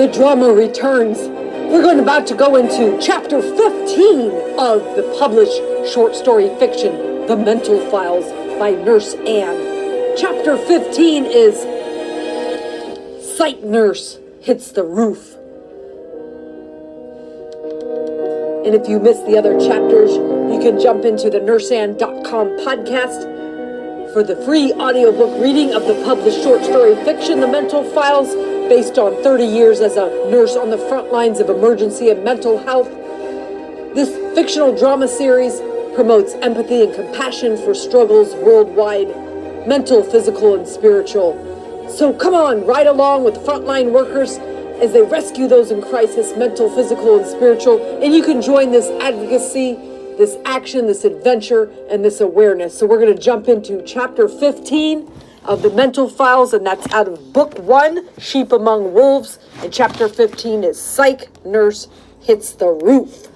The drama returns. We're about to go into chapter 15 of the published short story fiction, The Mental Files by Nurse Anne. Chapter 15 is Psych Nurse Hits the Roof. And if you missed the other chapters, you can jump into the nurseanne.com podcast for the free audiobook reading of the published short story fiction, The Mental Files, based on 30 years as a nurse on the front lines of emergency and mental health. This fictional drama series promotes empathy and compassion for struggles worldwide, mental, physical, and spiritual. So come on, ride along with frontline workers as they rescue those in crisis, mental, physical, and spiritual. And you can join this advocacy, this action, this adventure, and this awareness. So we're going to jump into chapter 15 of The Mental Files, and that's out of book 1, Sheep Among Wolves. And chapter 15 is Psych Nurse Hits the Roof.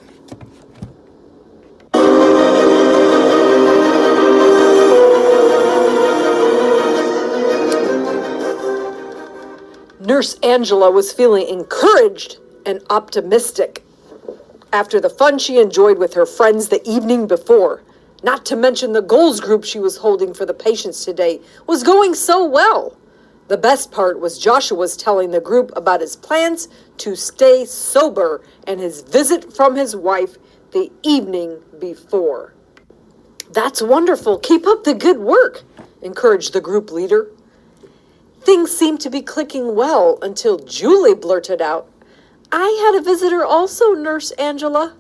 Nurse Angela was feeling encouraged and optimistic after the fun she enjoyed with her friends the evening before. Not to mention the goals group she was holding for the patients today was going so well. The best part was Joshua was telling the group about his plans to stay sober and his visit from his wife the evening before. "That's wonderful. Keep up the good work," encouraged the group leader. Things seemed to be clicking well until Julie blurted out, "I had a visitor also, Nurse Angela."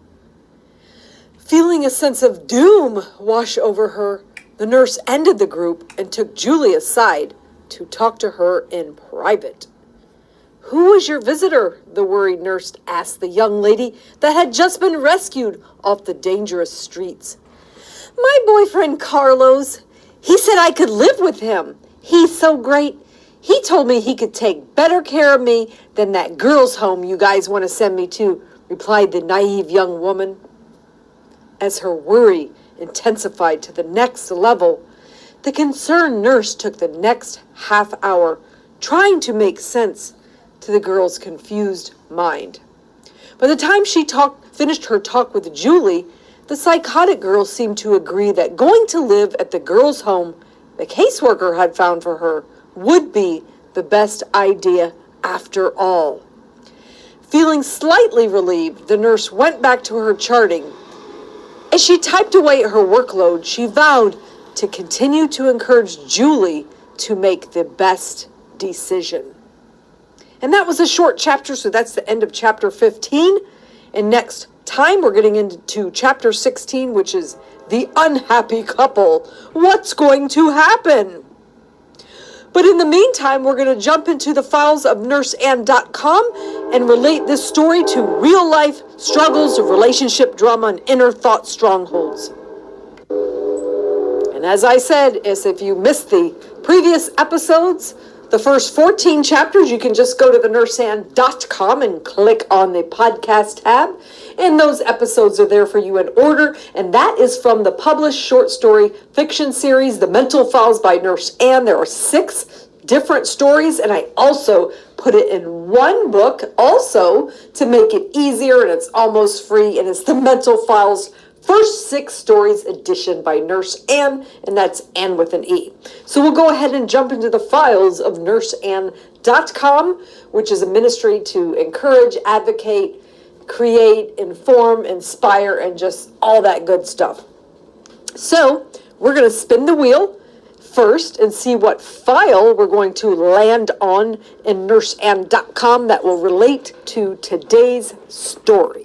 Feeling a sense of doom wash over her, the nurse ended the group and took Julie aside to talk to her in private. "Who is your visitor?" the worried nurse asked the young lady that had just been rescued off the dangerous streets. "My boyfriend Carlos. He said I could live with him. He's so great. He told me he could take better care of me than that girls' home you guys want to send me to," replied the naive young woman. As her worry intensified to the next level, the concerned nurse took the next half hour trying to make sense to the girl's confused mind. By the time she finished her talk with Julie, the psychotic girl seemed to agree that going to live at the girls' home the caseworker had found for her would be the best idea after all. Feeling slightly relieved, the nurse went back to her charting. As she typed away at her workload, she vowed to continue to encourage Julie to make the best decision. And that was a short chapter, so that's the end of chapter 15. And next time, we're getting into chapter 16, which is The Unhappy Couple. What's going to happen? But in the meantime, we're going to jump into the files of nurseanne.com and relate this story to real-life struggles of relationship drama and inner thought strongholds. And as I said, if you missed the previous episodes, the first 14 chapters, you can just go to the nurseanne.com and click on the podcast tab. And those episodes are there for you in order. And that is from the published short story fiction series, The Mental Files by Nurse Anne. There are 6 different stories, and I also put it in one book also to make it easier, and it's almost free. And it's The Mental Files First 6 Stories edition by Nurse Anne, and that's Anne with an E. So we'll go ahead and jump into the files of nurseanne.com, which is a ministry to encourage, advocate, create, inform, inspire, and just all that good stuff. So we're going to spin the wheel first and see what file we're going to land on in nurseanne.com that will relate to today's story.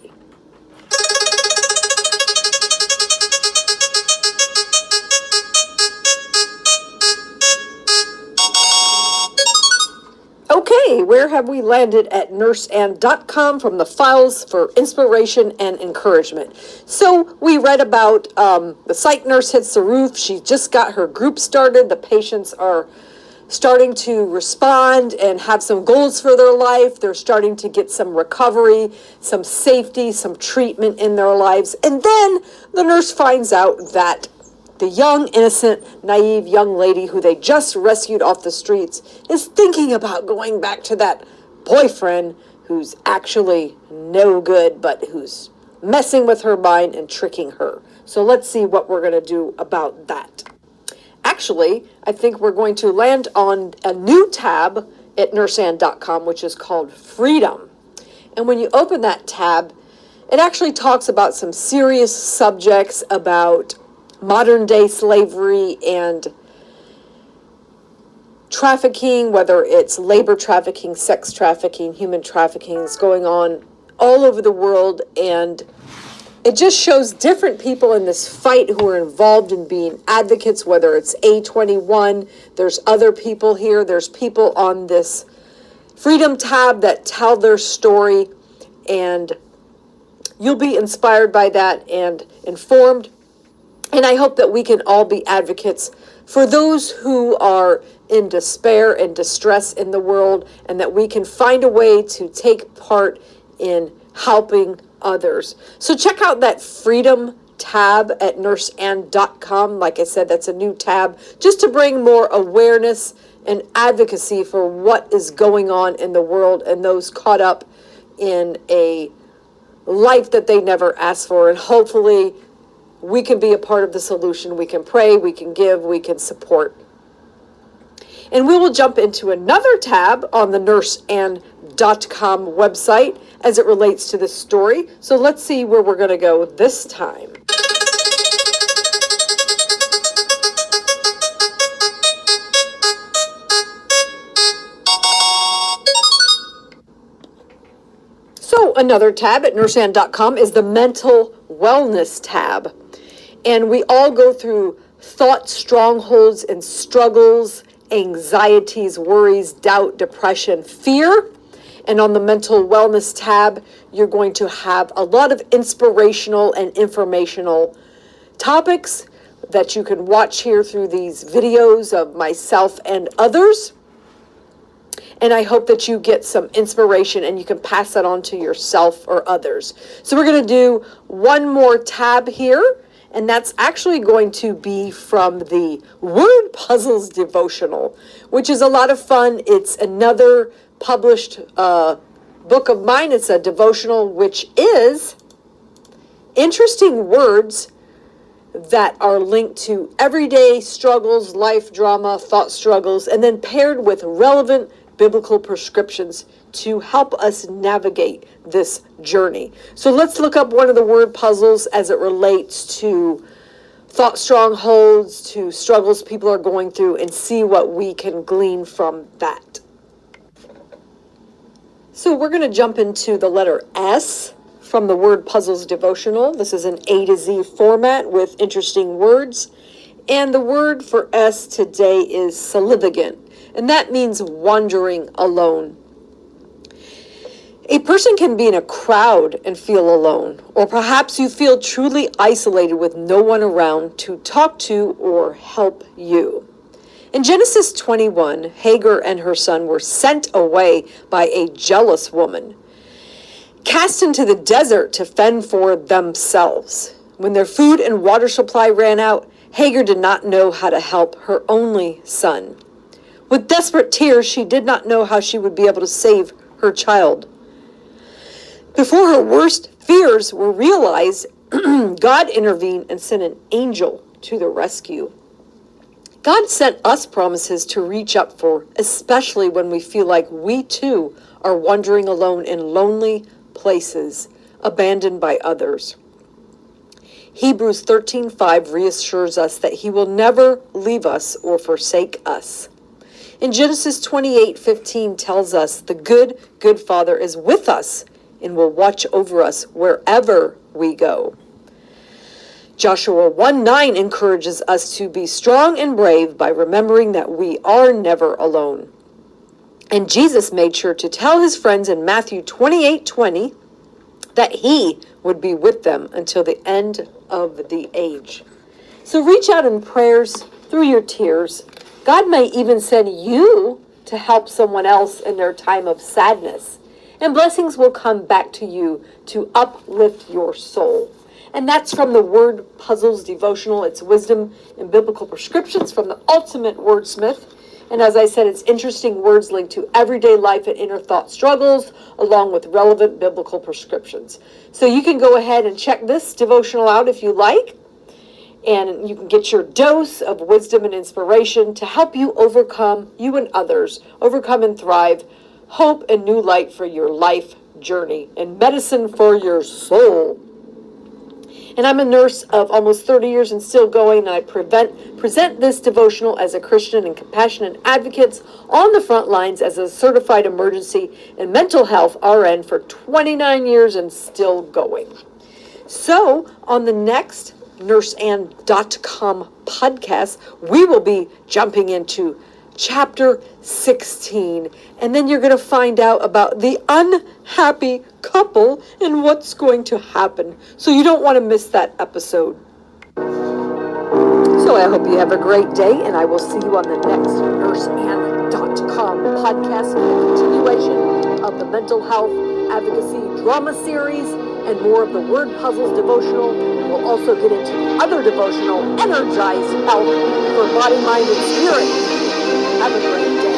Okay, where have we landed at nurseanne.com from the files for inspiration and encouragement? So we read about the psych nurse hits the roof. She just got her group started. The patients are starting to respond and have some goals for their life. They're starting to get some recovery, some safety, some treatment in their lives. And then the nurse finds out that the young, innocent, naive young lady who they just rescued off the streets is thinking about going back to that boyfriend who's actually no good, but who's messing with her mind and tricking her. So let's see what we're going to do about that. Actually, I think we're going to land on a new tab at nurseann.com, which is called Freedom. And when you open that tab, it actually talks about some serious subjects about modern day slavery and trafficking, whether it's labor trafficking, sex trafficking, human trafficking, is going on all over the world. And it just shows different people in this fight who are involved in being advocates, whether it's A21, there's other people here, there's people on this Freedom tab that tell their story, and you'll be inspired by that and informed. And I hope that we can all be advocates for those who are in despair and distress in the world, and that we can find a way to take part in helping others. So check out that Freedom tab at nurseann.com. Like I said, that's a new tab just to bring more awareness and advocacy for what is going on in the world and those caught up in a life that they never asked for. And hopefully we can be a part of the solution. We can pray, we can give, we can support. And we will jump into another tab on the nurseann.com website as it relates to this story. So let's see where we're going to go this time. So another tab at nurseann.com is the mental wellness tab. And we all go through thought strongholds and struggles, anxieties, worries, doubt, depression, fear. And on the mental wellness tab, you're going to have a lot of inspirational and informational topics that you can watch here through these videos of myself and others. And I hope that you get some inspiration and you can pass that on to yourself or others. So we're going to do one more tab here, and that's actually going to be from the Word Puzzles devotional, which is a lot of fun. It's another published book of mine. It's a devotional, which is interesting words that are linked to everyday struggles, life drama, thought struggles, and then paired with relevant biblical prescriptions to help us navigate this journey. So let's look up one of the word puzzles as it relates to thought strongholds, to struggles people are going through, and see what we can glean from that. So we're going to jump into the letter S from the Word Puzzles devotional. This is an A to Z format with interesting words. And the word for S today is salivigant, and that means wandering alone. A person can be in a crowd and feel alone, or perhaps you feel truly isolated with no one around to talk to or help you. In Genesis 21, Hagar and her son were sent away by a jealous woman, cast into the desert to fend for themselves. When their food and water supply ran out, Hagar did not know how to help her only son. With desperate tears, she did not know how she would be able to save her child. Before her worst fears were realized, God intervened and sent an angel to the rescue. God sent us promises to reach up for, especially when we feel like we too are wandering alone in lonely places, abandoned by others. Hebrews 13:5 reassures us that he will never leave us or forsake us. In Genesis 28:15 tells us the good Father is with us and will watch over us wherever we go. Joshua 1:9 encourages us to be strong and brave by remembering that we are never alone. And Jesus made sure to tell his friends in Matthew 28:20 that he would be with them until the end of the age. So reach out in prayers through your tears. God may even send you to help someone else in their time of sadness, and blessings will come back to you to uplift your soul. And that's from the Word Puzzles devotional. It's wisdom and biblical prescriptions from the ultimate wordsmith. And as I said, it's interesting words linked to everyday life and inner thought struggles, along with relevant biblical prescriptions. So you can go ahead and check this devotional out if you like, and you can get your dose of wisdom and inspiration to help you overcome, you and others, overcome and thrive, hope and new light for your life journey, and medicine for your soul. And I'm a nurse of almost 30 years and still going, and I present this devotional as a Christian and compassionate advocate on the front lines as a certified emergency and mental health RN for 29 years and still going. So on the next NurseAnn.com podcast, we will be jumping into chapter 16, and then you're going to find out about the unhappy couple and what's going to happen. So you don't want to miss that episode. So I hope you have a great day, and I will see you on the next NurseAnn.com podcast for the continuation of the mental health advocacy drama series and more of the word puzzles devotional. And we'll also get into other devotional, energized health for body, mind, and spirit. Have a great day.